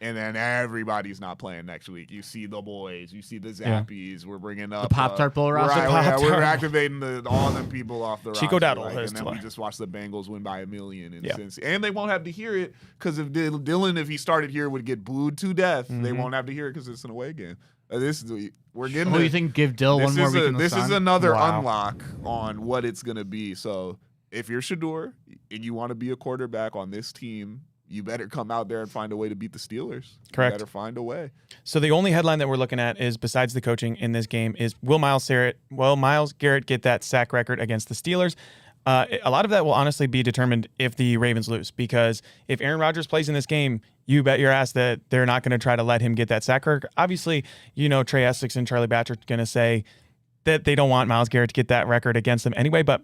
and then everybody's not playing next week. You see the boys, you see the Zappies. We're bringing up
Pop-Tart Bowl roster?
We're
Pop-Tart.
activating all them people off the
Chico
roster.
Dowdle has
and then
to
we
play.
just watch the Bengals win by 1 million. And,
Yeah.
and they won't have to hear it because if Dylan, if he started here, would get booed to death. They
Mm-hmm.
won't have to hear it because it's an away game. We're getting.
What do you think? Give Dill one more week in the
This
sun?
is another
Wow.
unlock on what it's gonna be. So if you're Shedeur and you want to be a quarterback on this team, you better come out there and find a way to beat the Steelers.
Correct.
You better find a way.
So the only headline that we're looking at is, besides the coaching in this game, is will Myles Garrett get that sack record against the Steelers? A lot of that will honestly be determined if the Ravens lose, because if Aaron Rodgers plays in this game, you bet your ass that they're not going to try to let him get that sack record. Obviously, Trey Essex and Charlie Batcher are going to say that they don't want Myles Garrett to get that record against them anyway, but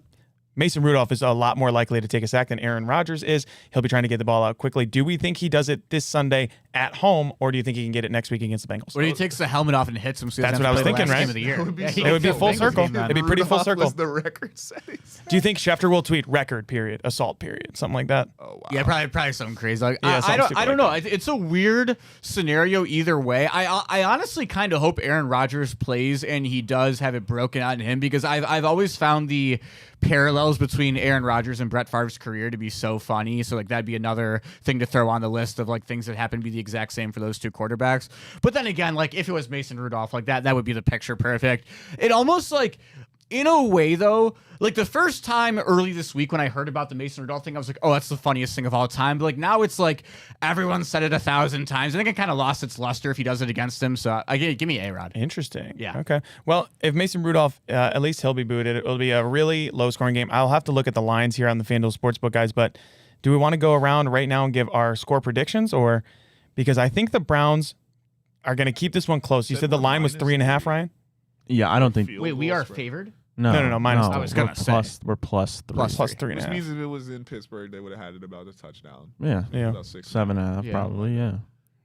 Mason Rudolph is a lot more likely to take a sack than Aaron Rodgers is. He'll be trying to get the ball out quickly. Do we think he does it this Sunday at home, or do you think he can get it next week against the Bengals?
What if he takes the helmet off and hits him? So he
That's
doesn't
what I was
have to play
thinking,
the last
right?
Game of the year.
It would be
Yeah,
so
he
It would be
gets
full
the Bengals
circle.
game then.
It'd be pretty full
Rudolph
circle.
was the record settings.
Do you think Schefter will tweet record period, assault period, something like that?
Oh wow.
Yeah, probably something crazy. Like,
Yeah,
I
something
don't,
stupid
I don't
like
know. It's a weird scenario either way. I honestly kind of hope Aaron Rodgers plays and he does have it broken out in him, because I've always found the parallels between Aaron Rodgers and Brett Favre's career to be so funny. So like that'd be another thing to throw on the list of like things that happen to be the exact same for those two quarterbacks. But then again, like if it was Mason Rudolph, like that would be the picture perfect. It almost like In a way, though, like the first time early this week when I heard about the Mason Rudolph thing, I was like, oh, that's the funniest thing of all time. But like now it's like everyone said it 1,000 times. I think it kind of lost its luster if he does it against him. So give me A-Rod.
Interesting.
Yeah.
Okay. Well, if Mason Rudolph, at least he'll be booted. It'll be a really low-scoring game. I'll have to look at the lines here on the FanDuel Sportsbook, guys. But do we want to go around right now and give our score predictions, or because I think the Browns are going to keep this one close. You said the line was 3.5, Ryan?
Yeah, I don't think.
Wait, we are favored?
No, minus
no.
I
was gonna say.
We're plus 3.
Plus 3.5.
Which means if it was in Pittsburgh, they would have had it about a touchdown.
Yeah.
About 6.
7.5, probably, yeah.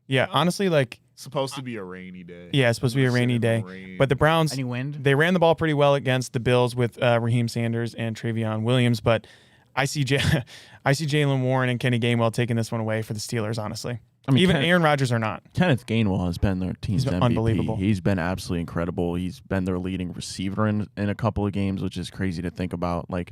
Yeah, honestly, like...
Supposed to be a rainy day.
Yeah, it's supposed to be a rainy day. But the Browns,
Any wind?
they ran the ball pretty well against the Bills with Raheem Sanders and Travion Williams, but I see Jalen Warren and Kenny Gainwell taking this one away for the Steelers, honestly.
I mean,
even Aaron Rodgers or not.
Kenneth Gainwell has been their team's
He's been
MVP.
unbelievable.
He's been absolutely incredible. He's been their leading receiver in a couple of games, which is crazy to think about. Like,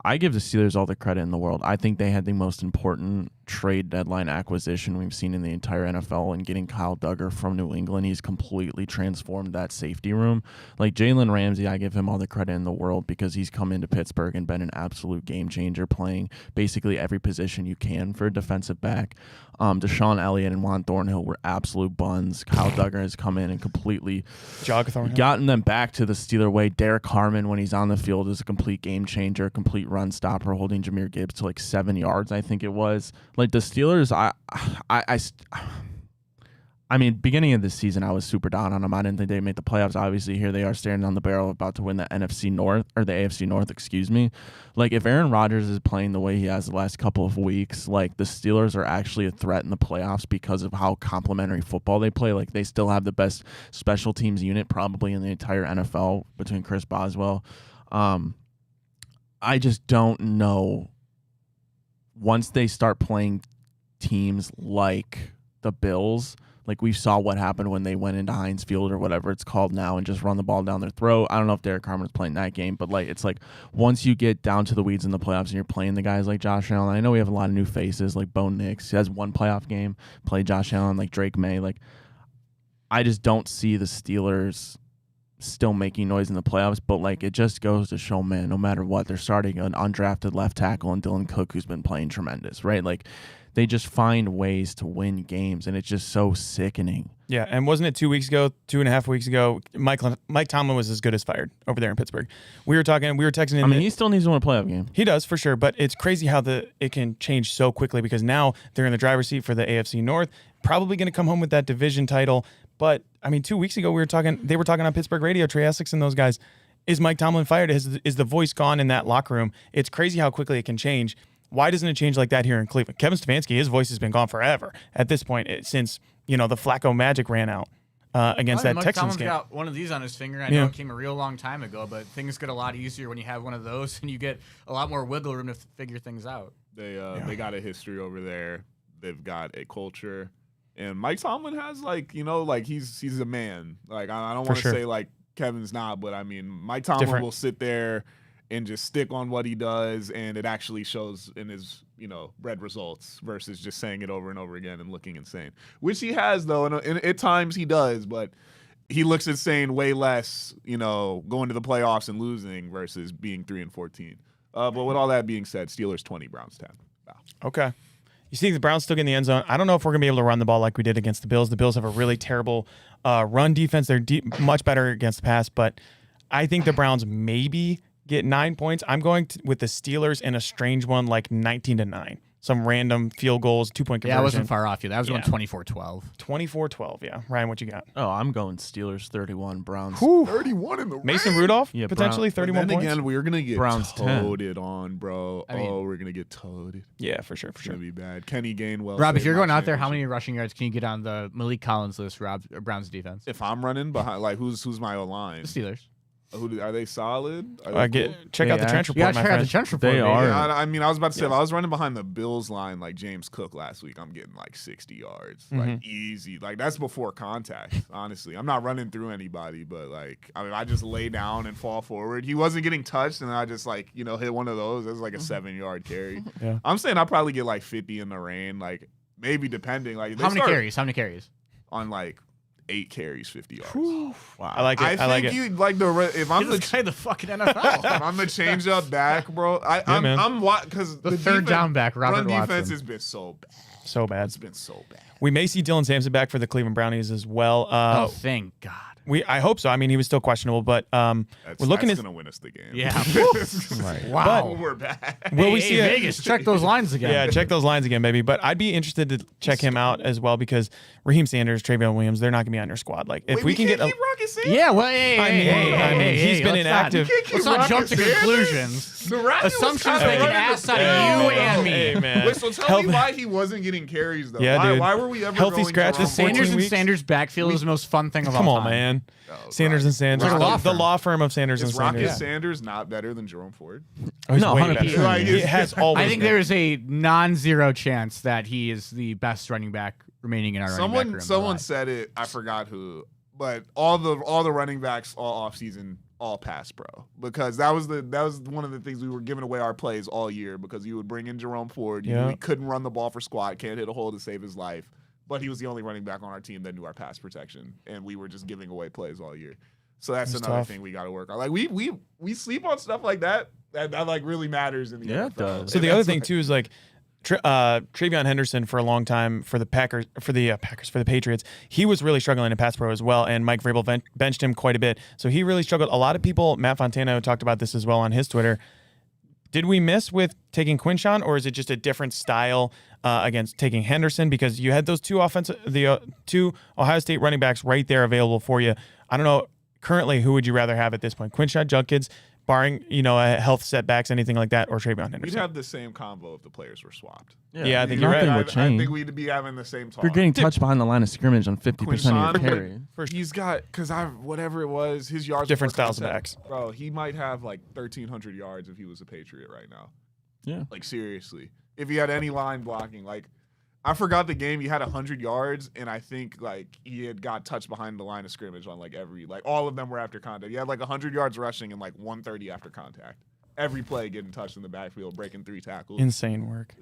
I give the Steelers all the credit in the world. I think they had the most important trade deadline acquisition we've seen in the entire NFL, and getting Kyle Duggar from New England. He's completely transformed that safety room. Like Jalen Ramsey, I give him all the credit in the world because he's come into Pittsburgh and been an absolute game changer, playing basically every position you can for a defensive back. Deshaun Elliott and Juan Thornhill were absolute buns. Kyle Duggar has come in and completely gotten them back to the Steeler way. Derek Harmon, when he's on the field, is a complete game changer, complete run stopper, holding Jahmyr Gibbs to like 7 yards, I think it was. Like the Steelers, I mean, beginning of this season, I was super down on them. I didn't think they'd make the playoffs. Obviously, here they are staring on the barrel, about to win the NFC North, or the AFC North, excuse me. Like, if Aaron Rodgers is playing the way he has the last couple of weeks, like, the Steelers are actually a threat in the playoffs because of how complimentary football they play. Like, they still have the best special teams unit probably in the entire NFL between Chris Boswell. I just don't know. Once they start playing teams like the Bills, like we saw what happened when they went into Heinz Field or whatever it's called now and just run the ball down their throat. I don't know if Derek Harmon's playing that game, but like it's like once you get down to the weeds in the playoffs and you're playing the guys like Josh Allen, I know we have a lot of new faces like Bo Nix. He has one playoff game, play Josh Allen, like Drake May. Like I just don't see the Steelers still making noise in the playoffs, but like it just goes to show, man, no matter what, they're starting an undrafted left tackle and Dylan Cook, who's been playing tremendous, right? Like they just find ways to win games, and it's just so sickening.
Yeah, and wasn't it 2.5 weeks ago, Mike Tomlin was as good as fired over there in Pittsburgh. We were texting.
I mean, he still needs to win a playoff game.
He does, for sure, but it's crazy how it can change so quickly because now they're in the driver's seat for the AFC North, probably going to come home with that division title. But, I mean, 2 weeks ago, they were talking on Pittsburgh radio, Trey Essex and those guys. Is Mike Tomlin fired? Is the voice gone in that locker room? It's crazy how quickly it can change. Why doesn't it change like that here in Cleveland? Kevin Stefanski, his voice has been gone forever at this point since, the Flacco magic ran out against that Texans game.
Got one of these on his finger. I know it came a real long time ago, but things get a lot easier when you have one of those and you get a lot more wiggle room to figure things out.
They got a history over there. They've got a culture. And Mike Tomlin has he's a man. Like I don't want to say like Kevin's not, but I mean Mike Tomlin will sit there and just stick on what he does, and it actually shows in his red results versus just saying it over and over again and looking insane, which he has though, and at times he does, but he looks insane way less, going to the playoffs and losing versus being 3-14. But with all that being said, Steelers 20, Browns 10. Wow.
Okay. You see the Browns still get in the end zone. I don't know if we're going to be able to run the ball like we did against the Bills. The Bills have a really terrible run defense. They're much better against the pass, but I think the Browns maybe get 9 points. I'm going with the Steelers in a strange one, like 19-9. Some random field goals, 2-point conversion.
Yeah, I wasn't far off you. That was going 24-12.
24-12, yeah. Ryan, what you got?
Oh, I'm going Steelers 31, Browns.
31 in the
Mason
range.
Rudolph,
Yeah,
potentially 31
then
points.
again, we're going to get
Browns 10.
toted on, bro. We're going to get toted.
Yeah, for sure.
It's going to be bad. Kenny Gainwell.
Rob, if you're
saved
going
my
out there, how many
championship.
rushing yards can you get on the Malik Collins list, Browns defense?
If I'm running behind, like who's my O-line?
The Steelers.
Are they solid? Are they cool?
Check out the trench
You
report,
gotta
my
check out the
friend.
trench report.
They
baby.
are.
Yeah, I was about to say, if I was running behind the Bills line like James Cook last week, I'm getting like 60 yards. Like easy. Like that's before contact, honestly. I'm not running through anybody, but like I just lay down and fall forward. He wasn't getting touched, and I just hit one of those. It was like a 7-yard carry.
Yeah.
I'm saying I'll probably get like 50 in the rain, like maybe depending. Like
How many carries?
on like 8 carries, 50 yards.
Wow.
I like it. I like it.
You like if I'm
This guy the fucking NFL.
if I'm the change up back, bro. I'm because
the third down back, Robert
run defense
Watson.
has been so bad.
So bad.
It's been so bad.
We may see Dylan Sampson back for the Cleveland Brownies as well.
Oh, thank God.
I hope so. I mean, he was still questionable, but we're looking
that's
at
gonna win us the game.
Yeah.
Wow, we're back.
Will we see
Vegas? Check those lines again.
Yeah, check those lines again, baby. But I'd be interested to check him out as well because Raheem Sanders, Travion Williams, they're not gonna be on your squad. Like if we can get
keep Rocket Sanders.
Yeah, well,
I mean, he's been inactive.
Let's not jump to conclusions. Assumptions make an ass out of you and me.
Hey, man.
Wait, so tell me why he wasn't getting carries though.
Yeah, dude.
Why were we ever
Healthy
going
scratches,
Jerome Ford?
Sanders and
weeks?
Sanders backfield is the most fun thing of all
Come
time.
on, man.
Oh,
Sanders and Sanders.
Like a law
The
firm.
law firm of Sanders and
Is Rocket
Sanders.
Sanders not better than Jerome Ford?
Oh, he's
No,
way
100%.
better.
Like,
He has always
I think
been.
there is a non-zero chance that he is the best running back remaining in our running back room.
Someone said it. I forgot who, but all the running backs all offseason all pass pro because that was one of the things we were giving away our plays all year because you would bring in Jerome Ford. You knew he couldn't run the ball for squat, can't hit a hole to save his life, but he was the only running back on our team that knew our pass protection, and we were just giving away plays all year. So that's another thing we got to work on. Like we sleep on stuff like that like really matters in the NFL.
It does.
So the other thing too is like Travion Henderson for a long time for the Patriots, he was really struggling in pass pro as well, and Mike Vrabel benched him quite a bit. So he really struggled. A lot of people, Matt Fontana two about this as well on his Twitter. Did we miss with taking Quinshawn, or is it just a different style against taking Henderson? Because you had those two Ohio State running backs right there available for you. I don't know. Currently, who would you rather have at this point? Quinshawn Judkins, barring health setbacks, anything like that, or Travion Henderson?
We'd have the same combo if the players were swapped.
Yeah, I think you're
nothing
right.
would
I
change.
think we'd be having the same talk.
If you're getting touched behind the line of scrimmage on 50% of your
Quinshawn,
carry.
he's got whatever it was, his yards
Different
per
styles of
contact.
backs.
Bro, he might have like 1,300 yards if he was a Patriot right now.
Yeah.
Like seriously, if he had any line blocking, like I forgot the game. He had 100 yards, and I think like he had got touched behind the line of scrimmage on all of them were after contact. He had like 100 yards rushing and like 130 after contact. Every play getting touched in the backfield, breaking 3 tackles.
Insane work.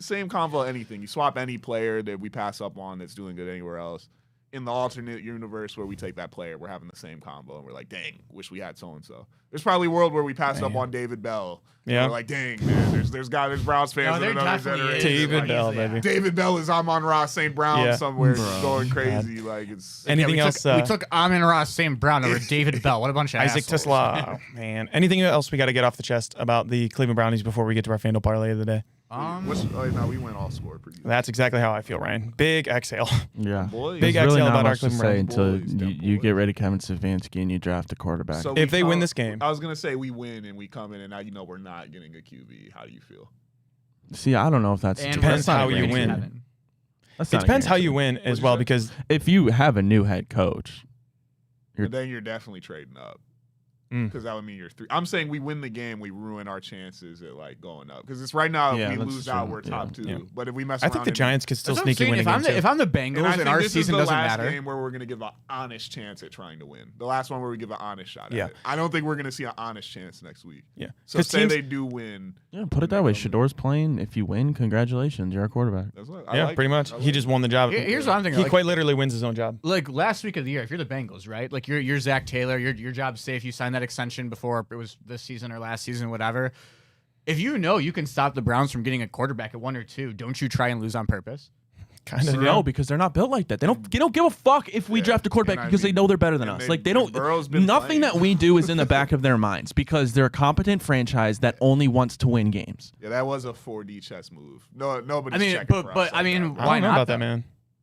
Same combo, anything. You swap any player that we pass up on that's doing good anywhere else. In the alternate universe where we take that player, we're having the same combo, and we're like, dang, wish we had so-and-so. There's probably a world where we passed up on David Bell.
Yeah.
We're like, dang, man, there's Browns fans in another generation.
David Bell, baby.
David Bell is Amon-Ra St. Brown somewhere going crazy.
God.
Like it's
Anything else?
We took Amon-Ra St. Brown over David Bell. What a bunch of
Isaac
assholes.
Tesla. Oh, man. Anything else we got to get off the chest about the Cleveland Brownies before we get to our FanDuel parlay of the day?
no, we went all score pretty good.
That's exactly how I feel, Ryan. Big exhale.
Yeah.
Boys.
Big
There's really
exhale
not
about our
much to
Cleveland
say
Browns.
until
Boys,
you get rid of Kevin Stefanski and you draft a quarterback.
So
If
we
they win
come-
this game.
I was gonna say we win and we come in and now we're not getting a QB. How do you feel?
See, I don't know if that's
And
Depends
that's not
how
a
you
guarantee.
win.
Kevin.
That's
It
not a
depends how
guarantee.
you win as
you
well
say?
because
If you have a new head coach,
But then you're definitely trading up. Because that would mean you're 3. I'm saying we win the game, we ruin our chances at like going up. Because it's right now,
Yeah,
if we
that's
lose out,
true.
we're top 2.
Yeah.
But if we mess
I
around,
think the
and-
Giants could still
That's what I'm
sneak and
saying.
win a game too.
If I'm the
And I
Bengals and
think
our
this is
season
the
doesn't
last
matter.
game where we're going to give an honest chance at trying to win. The last one where we give an honest shot
Yeah.
at it. I don't think we're going to see an honest chance next week.
Yeah.
So
'Cause
say
teams-
they do win.
yeah, put it that way. Shador's playing. If you win, congratulations, you're a quarterback.
That's what
Yeah, pretty much. He just won the job.
Here's what I'm thinking.
He
Like,
quite literally wins his own job.
like last week of the year, if you're the Bengals, right? Like you're Zach Taylor, your job's safe. You signed that extension before it was this season or last season, whatever. If you know you can stop the Browns from getting a quarterback at 1 or 2, don't you try and lose on purpose?
Kind of.
No, because they're not built like that. They don't give a fuck if we
Yeah,
draft a quarterback
and I
because they
mean-
know they're better than
and
us.
they-
Like they
and
don't.
Burrow's been
Nothing
playing.
that we do is in the back of their minds because they're a competent franchise that only wants to win games.
Yeah, that was a 4D chess move. No, nobody's
I mean,
checking for
but
us
but I
like
mean,
that.
I
why
don't know
not?
about that,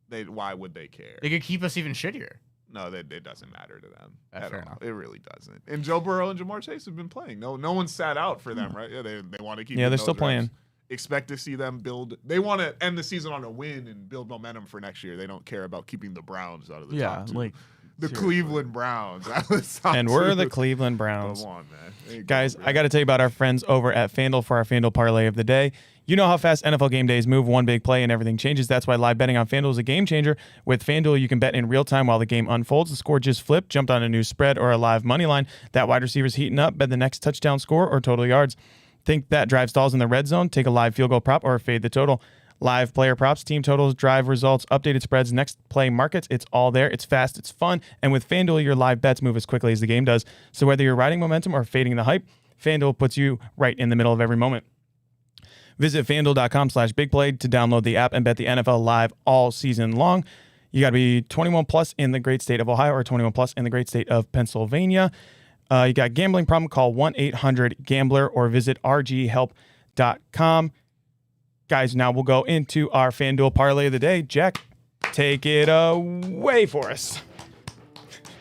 though?
man.
Why would they care?
They could keep us even shittier.
No, it doesn't matter to them at
fair
all.
enough.
It really doesn't. And Joe Burrow and Jamar Chase have been playing. No one sat out for them, right? Yeah, they want to keep.
Yeah,
getting
they're still
those
playing.
reps. Expect to see them build. They want to end the season on a win and build momentum for next year. They don't care about keeping the Browns out of the
Yeah,
top 2.
like
the
seriously.
Cleveland Browns. Out of the top
And we're
2.
the Cleveland Browns.
Come on, man. Ain't
Guys,
going
I got to tell you about our friends over at FanDuel for our FanDuel parlay of the day. You know how fast NFL game days move. One big play and everything changes. That's why live betting on FanDuel is a game changer. With FanDuel, you can bet in real time while the game unfolds. The score just flipped, jumped on a new spread or a live money line. That wide receiver's heating up. Bet the next touchdown score or total yards. Think that drive stalls in the red zone. Take a live field goal prop or fade the total. Live player props, team totals, drive results, updated spreads, next play markets. It's all there. It's fast, it's fun. And with FanDuel, your live bets move as quickly as the game does. So whether you're riding momentum or fading the hype, FanDuel puts you right in the middle of every moment. Visit FanDuel.com/bigplay to download the app and bet the NFL live all season long. You got to be 21 plus in the great state of Ohio or 21 plus in the great state of Pennsylvania. You got a gambling problem, call 1-800-GAMBLER or visit rghelp.com. Guys, now we'll go into our FanDuel parlay of the day. Jack, take it away for us.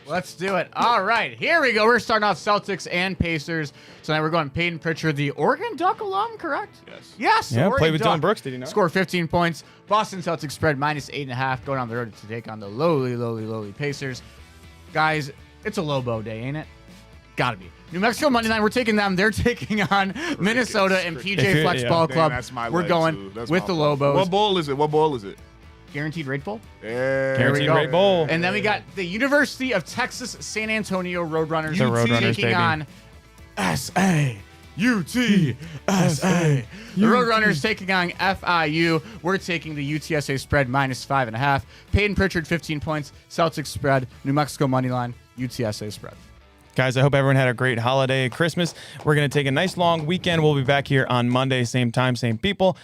Let's do it. All right, here we go. We're starting off Celtics and Pacers. Tonight we're going Peyton Pritchard, the Oregon Duck alum, correct?
Yes.
Yes.
Yeah,
Oregon
played with
Duck.
Dylan Brooks, did you know?
Scored 15 points. Boston Celtics spread -8.5, going on the road to take on the lowly Pacers. Guys, it's a Lobo day, ain't it? Gotta be. New Mexico Monday night, we're taking them. They're taking on Minnesota and PJ Flex Ball Club.
That's my
We're
leg,
going
too. That's
with
my
the
fault.
Lobos.
What bowl is it? What bowl is it?
Guaranteed rate bowl.
Yeah.
Guaranteed
go.
rate bowl.
And then we got the University of Texas San Antonio Roadrunners.
The Roadrunners,
taking
baby.
on SA. UTSA. The Roadrunners taking on FIU. We're taking the UTSA spread -5.5. Peyton Pritchard, 15 points. Celtics spread. New Mexico money line. UTSA spread.
Guys, I hope everyone had a great holiday, Christmas. We're going to take a nice long weekend. We'll be back here on Monday, same time, same people.